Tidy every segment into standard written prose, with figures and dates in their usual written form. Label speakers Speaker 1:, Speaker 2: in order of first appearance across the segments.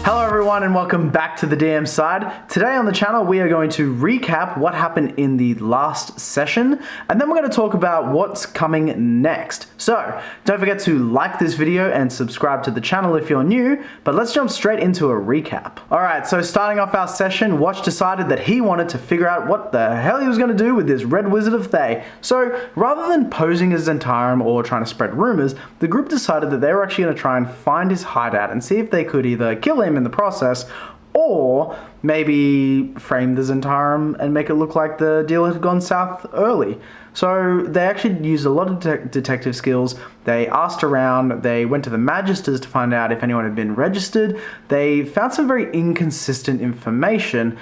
Speaker 1: Hello everyone and welcome back to the DMside. Today on the channel we are going to recap what happened in the last session and then we're going to talk about what's coming next. So don't forget to like this video and subscribe to the channel if you're new, but let's jump straight into a recap. Alright, so starting off our session, Watch decided that he wanted to figure out what the hell he was going to do with this Red Wizard of Thay. So rather than posing as Zentarum or trying to spread rumors, the group decided that they were actually going to try and find his hideout and see if they could either kill him in the process, or maybe frame the Zentarum and make it look like the deal had gone south early. So they actually used a lot of detective skills. They asked around, they went to the Magisters to find out if anyone had been registered. They found some very inconsistent information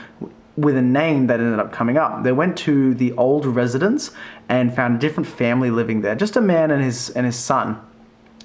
Speaker 1: with a name that ended up coming up. They went to the old residence and found a different family living there, just a man and his son.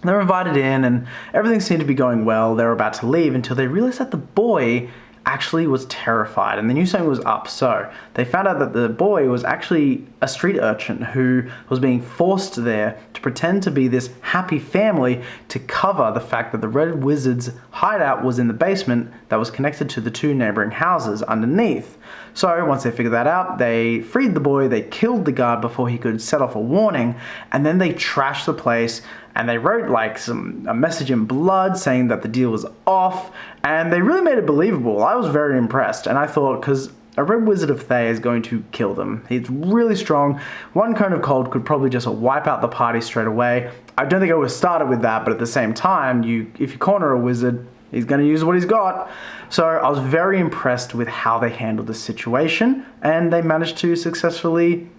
Speaker 1: They were invited in and everything seemed to be going well. They were about to leave until they realized that the boy actually was terrified and they knew something was up. So they found out that the boy was actually a street urchin who was being forced there to pretend to be this happy family to cover the fact that the Red Wizard's hideout was in the basement that was connected to the two neighboring houses underneath. So once they figured that out, they freed the boy, they killed the guard before he could set off a warning, and then they trashed the place and they wrote like a message in blood saying that the deal was off, and they really made it believable. I was very impressed, and I thought, because a Red Wizard of Thay is going to kill them. He's really strong. One cone of cold could probably just wipe out the party straight away. I don't think I would have started with that, but at the same time, if you corner a wizard, he's going to use what he's got. So I was very impressed with how they handled the situation, and they managed to successfully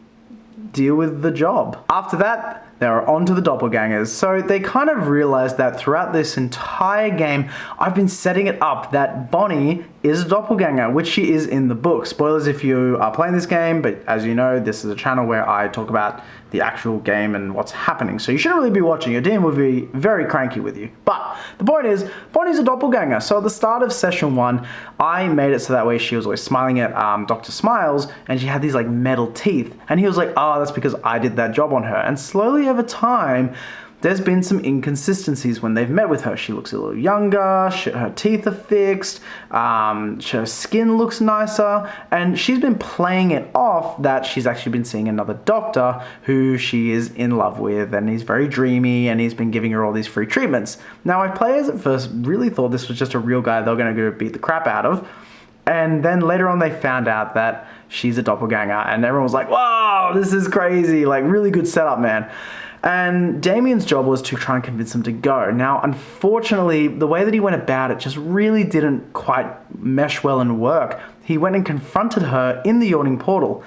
Speaker 1: deal with the job. After that, they were on to the Doppelgangers. So they kind of realized that throughout this entire game, I've been setting it up that Bonnie is a doppelganger, which she is in the book. Spoilers if you are playing this game, but as you know, this is a channel where I talk about the actual game and what's happening. So you shouldn't really be watching. Your DM will be very cranky with you. But the point is, Bonnie's a doppelganger. So at the start of session 1, I made it so that way she was always smiling at Dr. Smiles, and she had these like metal teeth. And he was like, oh, that's because I did that job on her. And slowly over time, there's been some inconsistencies when they've met with her. She looks a little younger, her teeth are fixed, her skin looks nicer, and she's been playing it off that she's actually been seeing another doctor who she is in love with, and he's very dreamy, and he's been giving her all these free treatments. Now, my players at first really thought this was just a real guy they were going to go beat the crap out of, and then later on they found out that she's a doppelganger, and everyone was like, whoa, this is crazy, like really good setup, man. And Damien's job was to try and convince him to go. Now, unfortunately, the way that he went about it just really didn't quite mesh well and work. He went and confronted her in the yawning portal,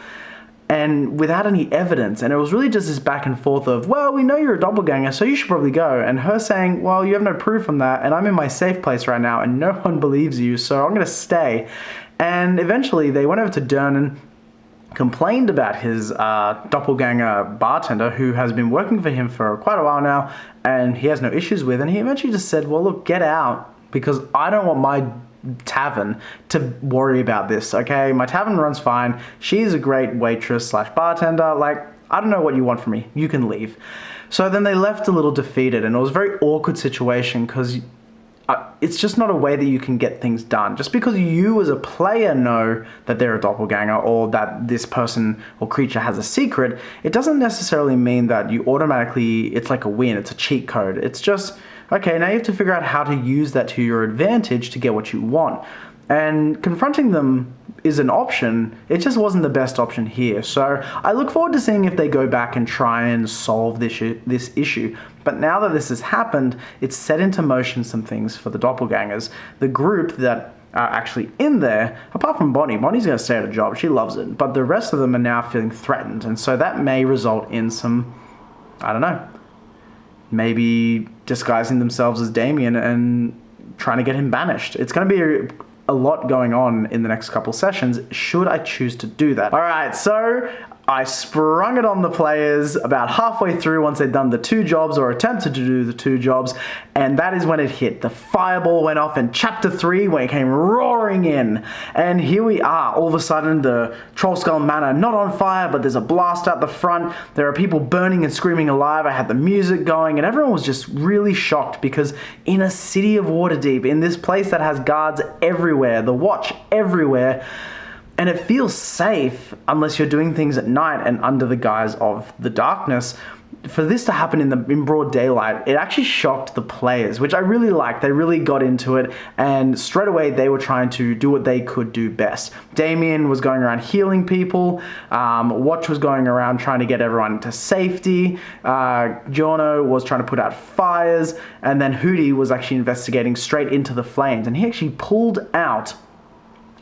Speaker 1: and without any evidence, and it was really just this back and forth of, well, we know you're a doppelganger, so you should probably go, and her saying, well, you have no proof on that, and I'm in my safe place right now, and no one believes you, so I'm gonna stay. And eventually, they went over to Durnan, complained about his doppelganger bartender who has been working for him for quite a while now and he has no issues with, and he eventually just said, well, look, get out, because I don't want my tavern to worry about this, okay? My tavern runs fine. She's a great waitress slash bartender. Like, I don't know what you want from me. You can leave. So then they left a little defeated, and it was a very awkward situation because it's just not a way that you can get things done. Just because you as a player know that they're a doppelganger or that this person or creature has a secret, it doesn't necessarily mean that you automatically, it's like a win, it's a cheat code. It's just, okay, now you have to figure out how to use that to your advantage to get what you want. And confronting them is an option, it just wasn't the best option here. So I look forward to seeing if they go back and try and solve this issue. But now that this has happened, it's set into motion some things for the doppelgangers. The group that are actually in there, apart from Bonnie, Bonnie's going to stay at a job, she loves it, but the rest of them are now feeling threatened, and so that may result in some, I don't know, maybe disguising themselves as Damien and trying to get him banished. It's going to be a lot going on in the next couple sessions, should I choose to do that. Alright, so I sprung it on the players about halfway through once they'd done the 2 jobs or attempted to do the 2 jobs, and that is when it hit. The fireball went off in chapter 3 when it came roaring in. And here we are, all of a sudden the Trollskull Manor not on fire, but there's a blast out the front. There are people burning and screaming alive. I had the music going, and everyone was just really shocked because in a city of Waterdeep, in this place that has guards everywhere, the watch everywhere, and it feels safe unless you're doing things at night and under the guise of the darkness. For this to happen in broad daylight, it actually shocked the players, which I really liked. They really got into it, and straight away they were trying to do what they could do best. Damien was going around healing people. Watch was going around trying to get everyone to safety. Giorno was trying to put out fires, and then Hootie was actually investigating straight into the flames, and he actually pulled out.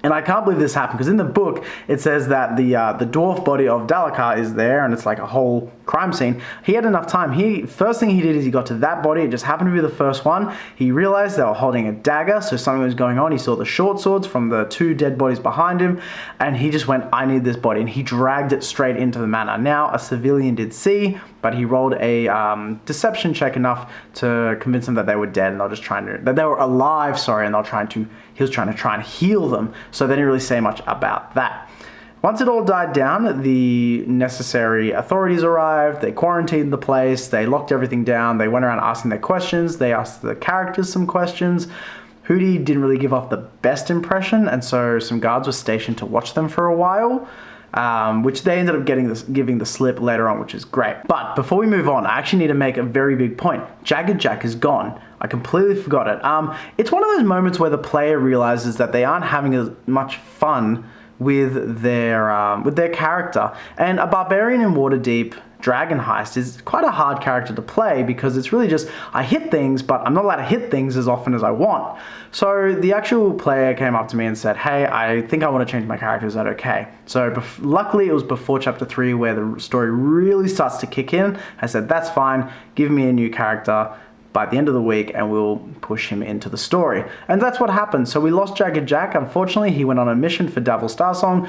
Speaker 1: And I can't believe this happened, because in the book, it says that the dwarf body of Dalakar is there, and it's like a whole crime scene. He had enough time. First thing he did is he got to that body. It just happened to be the first one. He realized they were holding a dagger, so something was going on. He saw the short swords from the 2 dead bodies behind him, and he just went, I need this body, and he dragged it straight into the manor. Now, a civilian did see, but he rolled a deception check enough to convince them that they were dead, and that they were alive, sorry, and he was trying to try and heal them, so they didn't really say much about that. Once it all died down, the necessary authorities arrived, they quarantined the place, they locked everything down, they went around asking their questions, they asked the characters some questions. Hootie didn't really give off the best impression, and so some guards were stationed to watch them for a while. Which they ended up giving the slip later on, which is great. But before we move on, I actually need to make a very big point. Jagged Jack is gone. I completely forgot it. It's one of those moments where the player realizes that they aren't having as much fun with their character. And a barbarian in Waterdeep Dragonheist is quite a hard character to play because it's really just, I hit things, but I'm not allowed to hit things as often as I want. So the actual player came up to me and said, hey, I think I want to change my character, is that okay? So luckily it was before chapter 3 where the story really starts to kick in. I said, that's fine, give me a new character by the end of the week and we'll push him into the story. And that's what happened. So we lost Jagged Jack. Unfortunately, he went on a mission for Davil Starsong.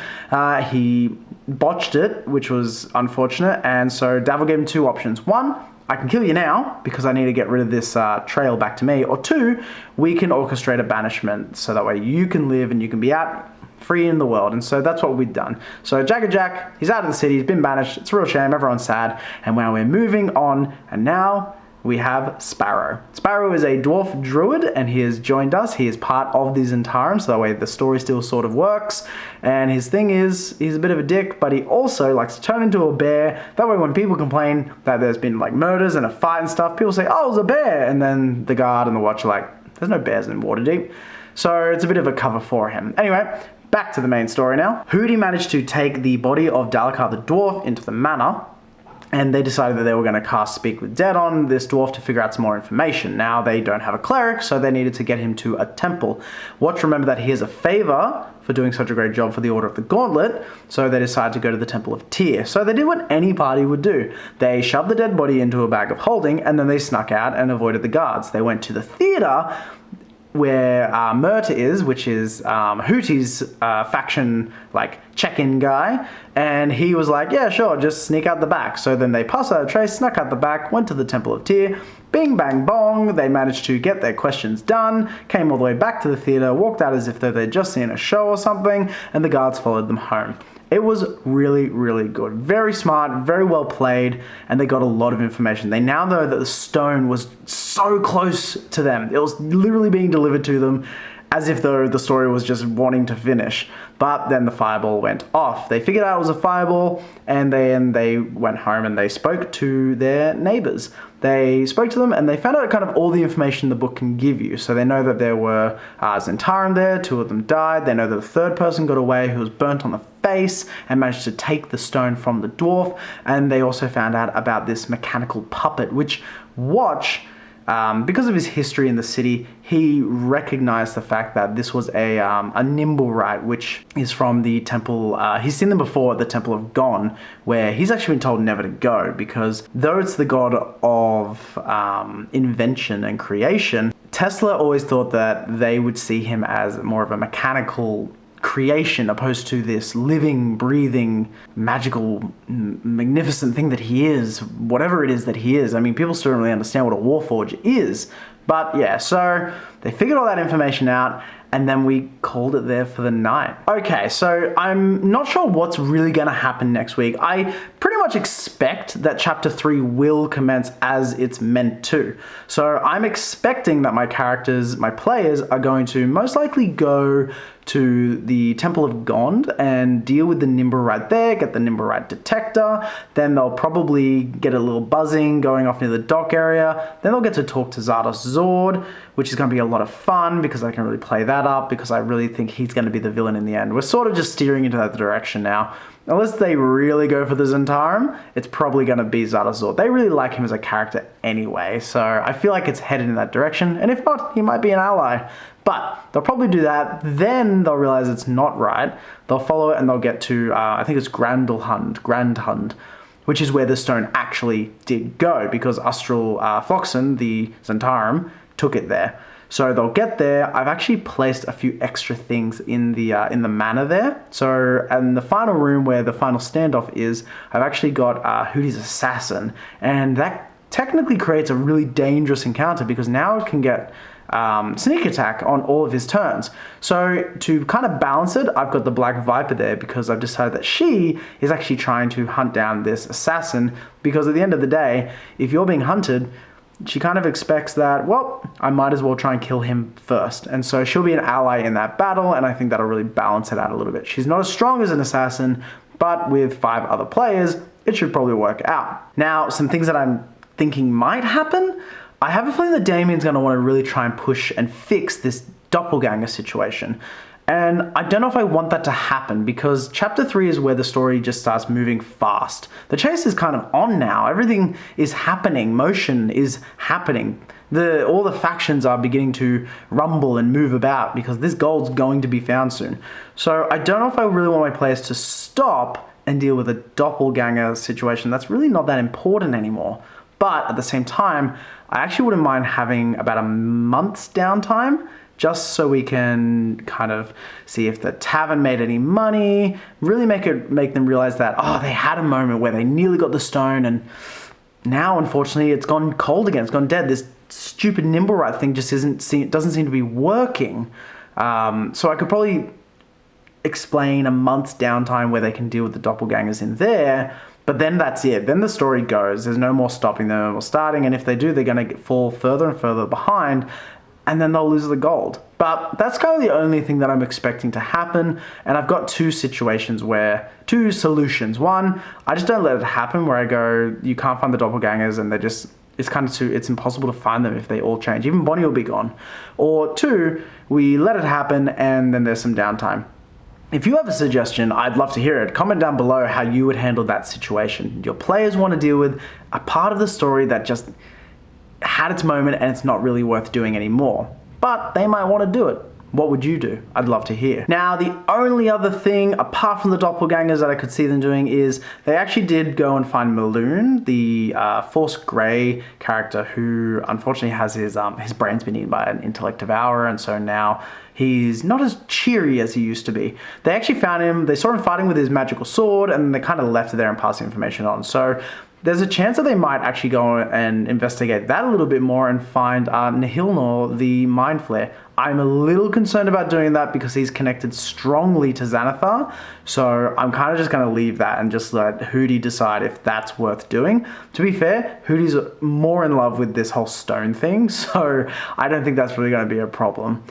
Speaker 1: He botched it, which was unfortunate. And so Davil gave him 2 options. 1, I can kill you now because I need to get rid of this trail back to me. Or 2, we can orchestrate a banishment so that way you can live and you can be out free in the world. And so that's what we'd done. So Jagged Jack, he's out of the city, he's been banished. It's a real shame, everyone's sad. And now we're moving on, and now we have Sparrow. Sparrow is a dwarf druid, and he has joined us. He is part of the Zentarum, so that way the story still sort of works. And his thing is, he's a bit of a dick, but he also likes to turn into a bear. That way when people complain that there's been like murders and a fight and stuff, people say, oh, it was a bear. And then the guard and the watch are like, there's no bears in Waterdeep. So it's a bit of a cover for him. Anyway, back to the main story now. Hootie managed to take the body of Dalakar the dwarf into the manor, and they decided that they were going to cast Speak with Dead on this dwarf to figure out some more information. Now, they don't have a cleric, so they needed to get him to a temple. Watch remember that he has a favor for doing such a great job for the Order of the Gauntlet, so they decided to go to the Temple of Tyr. So they did what any party would do. They shoved the dead body into a bag of holding, and then they snuck out and avoided the guards. They went to the theater where Murta is, which is Hootie's faction like check-in guy, and he was like, yeah, sure, just sneak out the back. So then they passed out a trace, snuck out the back, went to the Temple of Tyr, bing bang bong, they managed to get their questions done, came all the way back to the theater, walked out as if they'd just seen a show or something, and the guards followed them home. It was really, really good. Very smart, very well played, and they got a lot of information. They now know that the stone was so close to them. It was literally being delivered to them as if though the story was just wanting to finish. But then the fireball went off. They figured out it was a fireball, and then they went home and they spoke to their neighbors. They spoke to them and they found out kind of all the information the book can give you. So they know that there were Zentarum there, 2 of them died. They know that the 3rd person got away who was burnt on the face and managed to take the stone from the dwarf. And they also found out about this mechanical puppet, which Watch, because of his history in the city, he recognized the fact that this was a Nimblewright, which is from the temple. He's seen them before at the Temple of Gon, where he's actually been told never to go, because though it's the god of invention and creation, Tesla always thought that they would see him as more of a mechanical creation opposed to this living, breathing, magical, magnificent thing that he is, whatever it is that he is. I mean, people still don't really understand what a Warforged is. But yeah, so they figured all that information out, and then we called it there for the night. Okay, so I'm not sure what's really gonna happen next week. I pretty much expect that chapter 3 will commence as it's meant to. So I'm expecting that my characters, my players, are going to most likely go to the Temple of Gond and deal with the Nimberite there, get the Nimberite detector, then they'll probably get a little buzzing going off near the dock area, then they'll get to talk to Zardos Zord, which is going to be a lot of fun because I can really play that up because I really think he's going to be the villain in the end. We're sort of just steering into that direction now. Unless they really go for the Zentarum, it's probably going to be Zardos Zord. They really like him as a character anyway, so I feel like it's headed in that direction, and if not, he might be an ally. But they'll probably do that, then they'll realize it's not right, they'll follow it and they'll get to, I think it's Grandhund, which is where the stone actually did go, because Ustral Foxen, the Zentarum, took it there. So they'll get there. I've actually placed a few extra things in the manor there. So in the final room where the final standoff is, I've actually got Hootie's Assassin, and that technically creates a really dangerous encounter because now it can get sneak attack on all of his turns. So to kind of balance it, I've got the Black Viper there because I've decided that she is actually trying to hunt down this assassin, because at the end of the day, if you're being hunted, she kind of expects that, well, I might as well try and kill him first. And so she'll be an ally in that battle, and I think that'll really balance it out a little bit. She's not as strong as an assassin, but with 5 other players, it should probably work out. Now, some things that I'm thinking might happen. I have a feeling that Damien's going to want to really try and push and fix this doppelganger situation. And I don't know if I want that to happen, because chapter 3 is where the story just starts moving fast. The chase is kind of on now. Everything is happening. Motion is happening. All the factions are beginning to rumble and move about because this gold's going to be found soon. So I don't know if I really want my players to stop and deal with a doppelganger situation. That's really not that important anymore. But at the same time, I actually wouldn't mind having about a month's downtime, just so we can kind of see if the tavern made any money, really make them realize that, oh, they had a moment where they nearly got the stone, and now, unfortunately, it's gone cold again, it's gone dead. This stupid Nimberite thing just doesn't seem to be working. So I could probably explain a month's downtime where they can deal with the doppelgangers in there, but then that's it. Then the story goes. There's no more stopping them or starting, and if they do, they're going to fall further and further behind, and then they'll lose the gold. But that's kind of the only thing that I'm expecting to happen, and I've got two solutions. One, I just don't let it happen, where I go, you can't find the doppelgangers, and it's impossible to find them if they all change. Even Bonnie will be gone. Or 2, we let it happen, and then there's some downtime. If you have a suggestion, I'd love to hear it. Comment down below how you would handle that situation. Your players want to deal with a part of the story that just had its moment and it's not really worth doing anymore, but they might want to do it. What would you do? I'd love to hear. Now, the only other thing, apart from the doppelgangers, that I could see them doing is they actually did go and find Malon, the Force Grey character, who unfortunately has his brain's been eaten by an intellect devourer, and so now he's not as cheery as he used to be. They actually found him, they saw him fighting with his magical sword, and they kind of left it there and passed the information on. So there's a chance that they might actually go and investigate that a little bit more and find Nihilnor, the Mind Flare. I'm a little concerned about doing that because he's connected strongly to Xanathar, so I'm kind of just going to leave that and just let Hootie decide if that's worth doing. To be fair, Hootie's more in love with this whole stone thing, so I don't think that's really going to be a problem.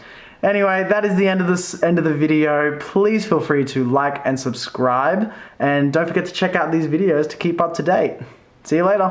Speaker 1: Anyway, that is the end of the video. Please feel free to like and subscribe, and don't forget to check out these videos to keep up to date. See you later.